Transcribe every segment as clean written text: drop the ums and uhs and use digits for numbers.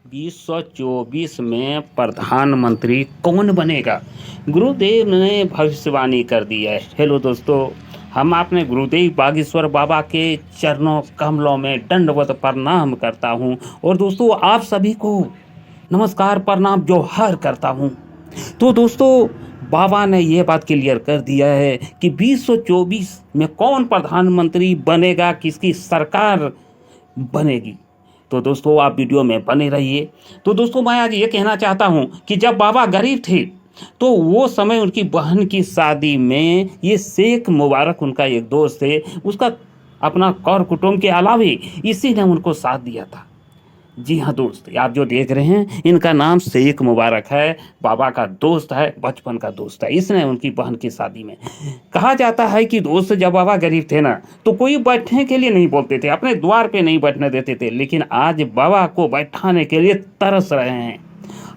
2024 में प्रधानमंत्री कौन बनेगा? गुरुदेव ने भविष्यवाणी कर दी है। हेलो दोस्तों, हम अपने गुरुदेव बागेश्वर बाबा के चरणों कमलों में दंडवत प्रणाम करता हूँ और दोस्तों आप सभी को नमस्कार प्रणाम जोहार करता हूँ। तो दोस्तों बाबा ने ये बात क्लियर कर दिया है कि 2024 में कौन प्रधानमंत्री बनेगा, किसकी सरकार बनेगी। तो दोस्तों आप वीडियो में बने रहिए। तो दोस्तों मैं आज ये कहना चाहता हूँ कि जब बाबा गरीब थे तो वो समय उनकी बहन की शादी में ये शेख मुबारक उनका एक दोस्त थे, उसका अपना कर कुटुंब के अलावे इसी ने उनको साथ दिया था। जी हाँ दोस्त, आप जो देख रहे हैं इनका नाम शेख मुबारक है, बाबा का दोस्त है, बचपन का दोस्त है। इसने उनकी बहन की शादी में कहा जाता है कि दोस्त जब बाबा गरीब थे ना तो कोई बैठने के लिए नहीं बोलते थे, अपने द्वार पे नहीं बैठने देते थे, लेकिन आज बाबा को बैठाने के लिए तरस रहे हैं।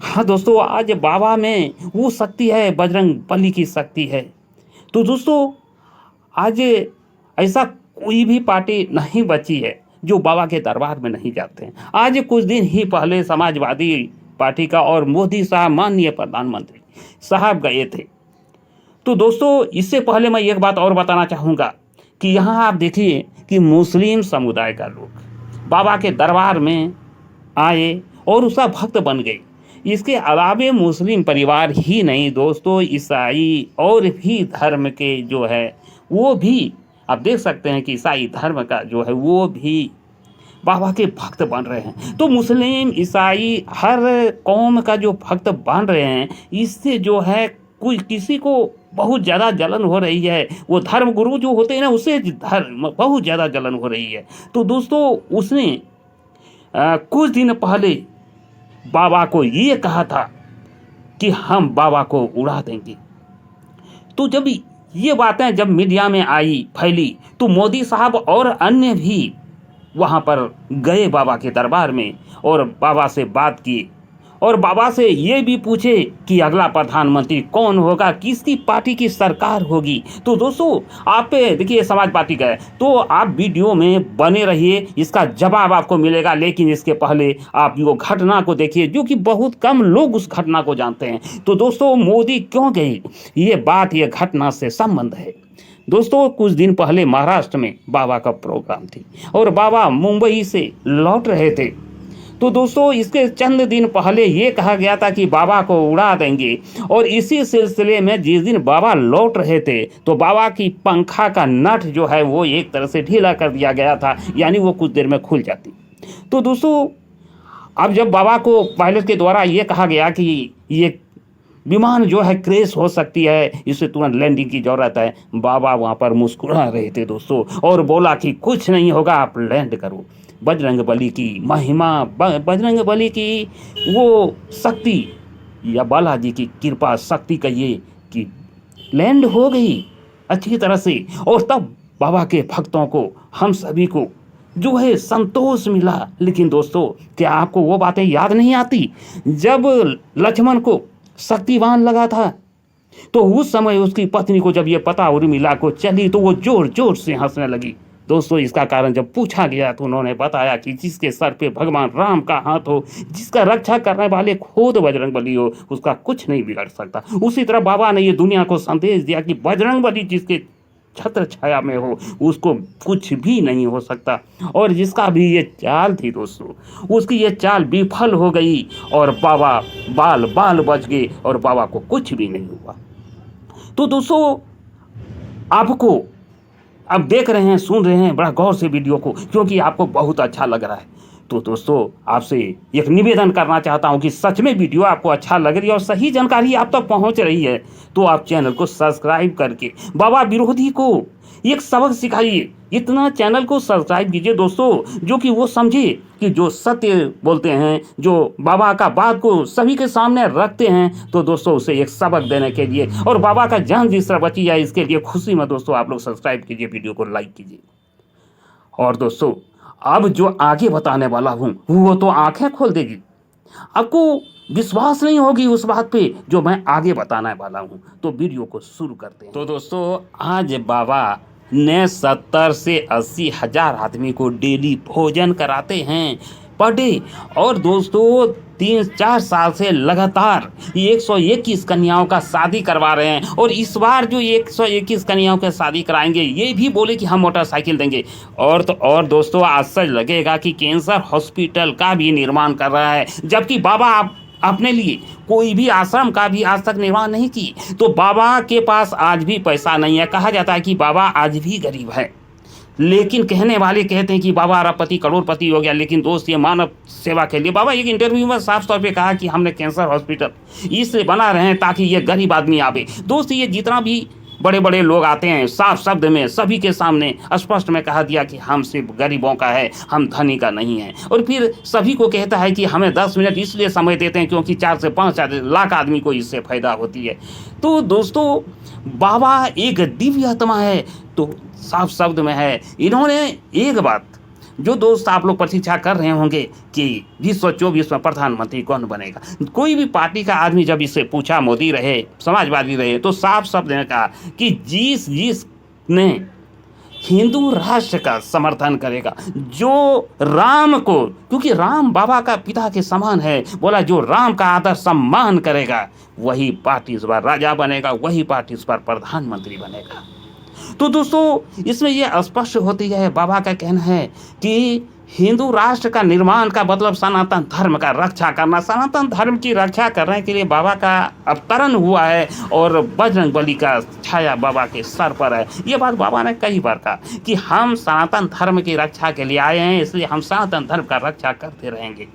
हाँ दोस्तों, आज बाबा में वो शक्ति है, बजरंग बली की शक्ति है। तो दोस्तों आज ऐसा कोई भी पार्टी नहीं बची है जो बाबा के दरबार में नहीं जाते हैं। आज कुछ दिन ही पहले समाजवादी पार्टी का और मोदी साहब माननीय प्रधानमंत्री साहब गए थे। तो दोस्तों इससे पहले मैं एक बात और बताना चाहूँगा कि यहाँ आप देखिए कि मुस्लिम समुदाय का लोग बाबा के दरबार में आए और उसका भक्त बन गए। इसके अलावे मुस्लिम परिवार ही नहीं दोस्तों, ईसाई और भी धर्म के जो है वो भी आप देख सकते हैं कि ईसाई धर्म का जो है वो भी बाबा के भक्त बन रहे हैं। तो मुस्लिम ईसाई हर कौम का जो भक्त बन रहे हैं, इससे जो है कोई किसी को बहुत ज़्यादा जलन हो रही है। वो धर्म गुरु जो होते हैं ना, उससे धर्म बहुत ज़्यादा जलन हो रही है। तो दोस्तों उसने कुछ दिन पहले बाबा को ये कहा था कि हम बाबा को उड़ा देंगे। तो जब ये बातें जब मीडिया में आई फैली तो मोदी साहब और अन्य भी वहाँ पर गए बाबा के दरबार में और बाबा से बात की और बाबा से ये भी पूछे कि अगला प्रधानमंत्री कौन होगा, किसकी पार्टी की सरकार होगी। तो दोस्तों आप देखिए समाज पार्टी का है, तो आप वीडियो में बने रहिए, इसका जवाब आपको मिलेगा। लेकिन इसके पहले आप वो घटना को देखिए जो कि बहुत कम लोग उस घटना को जानते हैं। तो दोस्तों मोदी क्यों गए, ये घटना से संबंध है। दोस्तों कुछ दिन पहले महाराष्ट्र में बाबा का प्रोग्राम थी और बाबा मुंबई से लौट रहे थे। तो दोस्तों इसके चंद दिन पहले ये कहा गया था कि बाबा को उड़ा देंगे और इसी सिलसिले में जिस दिन बाबा लौट रहे थे तो बाबा की पंखा का नट जो है वो एक तरह से ढीला कर दिया गया था, यानी वो कुछ देर में खुल जाती। तो दोस्तों अब जब बाबा को पायलट के द्वारा ये कहा गया कि ये विमान जो है क्रैश हो सकती है, इसे तुरंत लैंडिंग की जरूरत है, बाबा वहाँ पर मुस्कुरा रहे थे दोस्तों और बोला कि कुछ नहीं होगा, आप लैंड करो। बजरंग बली की महिमा, बजरंग बली की वो शक्ति या बालाजी की कृपा शक्ति कहिए कि लैंड हो गई अच्छी तरह से। और तब बाबा के भक्तों को, हम सभी को जो है संतोष मिला। लेकिन दोस्तों क्या आपको वो बातें याद नहीं आती जब लक्ष्मण को शक्तिवान लगा था तो उस समय उसकी पत्नी को जब ये पता उर्मिला को चली तो वो जोर जोर से हंसने लगी। दोस्तों इसका कारण जब पूछा गया तो उन्होंने बताया कि जिसके सर पे भगवान राम का हाथ हो, जिसका रक्षा करने वाले खुद बजरंग बली हो, उसका कुछ नहीं बिगड़ सकता। उसी तरह बाबा ने ये दुनिया को संदेश दिया कि बजरंग बली जिसके छत्र छाया में हो उसको कुछ भी नहीं हो सकता। और जिसका भी ये चाल थी दोस्तों, उसकी ये चाल विफल हो गई और बाबा बाल बाल बच गए और बाबा को कुछ भी नहीं हुआ। तो दोस्तों आपको अब देख रहे हैं, सुन रहे हैं बड़ा गौर से वीडियो को, क्योंकि आपको बहुत अच्छा लग रहा है। तो दोस्तों आपसे एक निवेदन करना चाहता हूं कि सच में वीडियो आपको अच्छा लग रही है और सही जानकारी आप तक पहुंच रही है तो आप चैनल को सब्सक्राइब करके बाबा विरोधी को एक सबक सिखाइए। इतना चैनल को सब्सक्राइब कीजिए दोस्तों जो कि वो समझे कि जो सत्य बोलते हैं, जो बाबा का बात को सभी के सामने रखते हैं, तो दोस्तों उसे एक सबक देने के लिए और बाबा का जान जिस तरह बची जाए इसके लिए खुशी में दोस्तों आप लोग सब्सक्राइब कीजिए, वीडियो को लाइक कीजिए। और दोस्तों अब जो आगे बताने वाला हूँ वो तो आंखें खोल देगी, आपको विश्वास नहीं होगी उस बात पे जो मैं आगे बताने वाला हूँ। तो वीडियो को शुरू करते हैं। तो दोस्तों आज बाबा ने 70 से 80 हजार आदमी को डेली भोजन कराते हैं। Per day. और दोस्तों 3-4 साल से लगातार ये 121 कन्याओं का शादी करवा रहे हैं, और इस बार जो 121 कन्याओं का शादी कराएंगे ये भी बोले कि हम मोटरसाइकिल देंगे। और तो और दोस्तों आश्चर्य लगेगा कि कैंसर हॉस्पिटल का भी निर्माण कर रहा है, जबकि बाबा अपने लिए कोई भी आश्रम का भी आज तक निर्माण नहीं की। तो बाबा के पास आज भी पैसा नहीं है। कहा जाता है कि बाबा आज भी गरीब है, लेकिन कहने वाले कहते हैं कि बाबा अरबपति करोड़पति हो गया। लेकिन दोस्त ये मानव सेवा के लिए बाबा एक इंटरव्यू में साफ तौर पे कहा कि हमने कैंसर हॉस्पिटल इसलिए बना रहे हैं ताकि ये गरीब आदमी आवे। दोस्त ये जितना भी बड़े बड़े लोग आते हैं साफ शब्द में सभी के सामने स्पष्ट में कहा दिया कि हम सिर्फ गरीबों का है, हम धनी का नहीं है। और फिर सभी को कहता है कि हमें 10 मिनट इसलिए समय देते हैं क्योंकि 4 से 5 लाख आदमी को इससे फायदा होती है। तो दोस्तों बाबा एक दिव्य आत्मा है। तो साफ शब्द में है, इन्होंने एक बात जो दोस्त आप लोग प्रतीक्षा कर रहे होंगे कि 2024 में प्रधानमंत्री कौन बनेगा। कोई भी पार्टी का आदमी जब इससे पूछा, मोदी रहे समाजवादी रहे, तो साफ शब्द में कहा कि जिस ने हिंदू राष्ट्र का समर्थन करेगा, जो राम को, क्योंकि राम बाबा का पिता के समान है, बोला जो राम का आदर सम्मान करेगा वही पार्टी इस बार राजा बनेगा, वही पार्टी इस बार प्रधानमंत्री बनेगा। तो दोस्तों इसमें यह स्पष्ट होती है, बाबा का कहना है कि हिंदू राष्ट्र का निर्माण का मतलब सनातन धर्म का रक्षा करना। सनातन धर्म की रक्षा करने के लिए बाबा का अवतरण हुआ है और बजरंगबली का छाया बाबा के सर पर है। ये बात बाबा ने कई बार कहा कि हम सनातन धर्म की रक्षा के लिए आए हैं, इसलिए हम सनातन धर्म का रक्षा करते रहेंगे।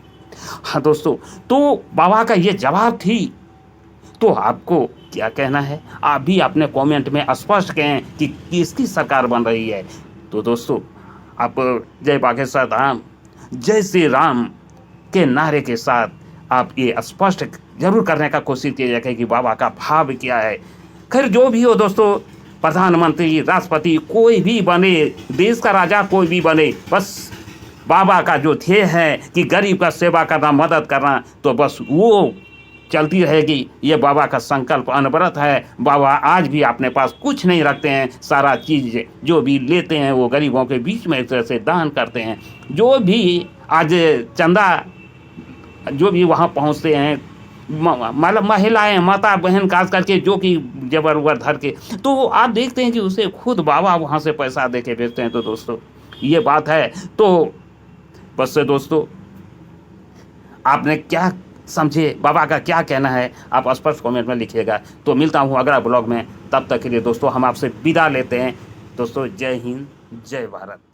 हाँ दोस्तों, तो बाबा का ये जवाब थी। तो आपको क्या कहना है? आप भी अपने कमेंट में स्पष्ट कहें कि किसकी सरकार बन रही है। तो दोस्तों आप जय बागेश्वर धाम, जय श्री राम के नारे के साथ आप ये स्पष्ट जरूर करने का कोशिश कीजिएगा कि बाबा का भाव क्या है। खैर जो भी हो दोस्तों, प्रधानमंत्री, राष्ट्रपति कोई भी बने, देश का राजा कोई भी बने, बस बाबा का जो ध्येय है कि गरीब का सेवा करना, मदद करना, तो बस वो चलती रहेगी। ये बाबा का संकल्प अनवरत है। बाबा आज भी अपने पास कुछ नहीं रखते हैं, सारा चीज़ जो भी लेते हैं वो गरीबों के बीच में एक तरह से दान करते हैं। जो भी आज चंदा जो भी वहाँ पहुँचते हैं, मतलब महिलाएं, माता बहन खास करके जो कि जबर उबर धर के, तो आप देखते हैं कि उसे खुद बाबा वहाँ से पैसा दे के भेजते हैं। तो दोस्तों ये बात है। तो बस दोस्तों आपने क्या समझे, बाबा का क्या कहना है, आप स्पष्ट कमेंट में लिखिएगा। तो मिलता हूँ अगला ब्लॉग में, तब तक के लिए दोस्तों हम आपसे विदा लेते हैं। दोस्तों जय हिंद, जय भारत।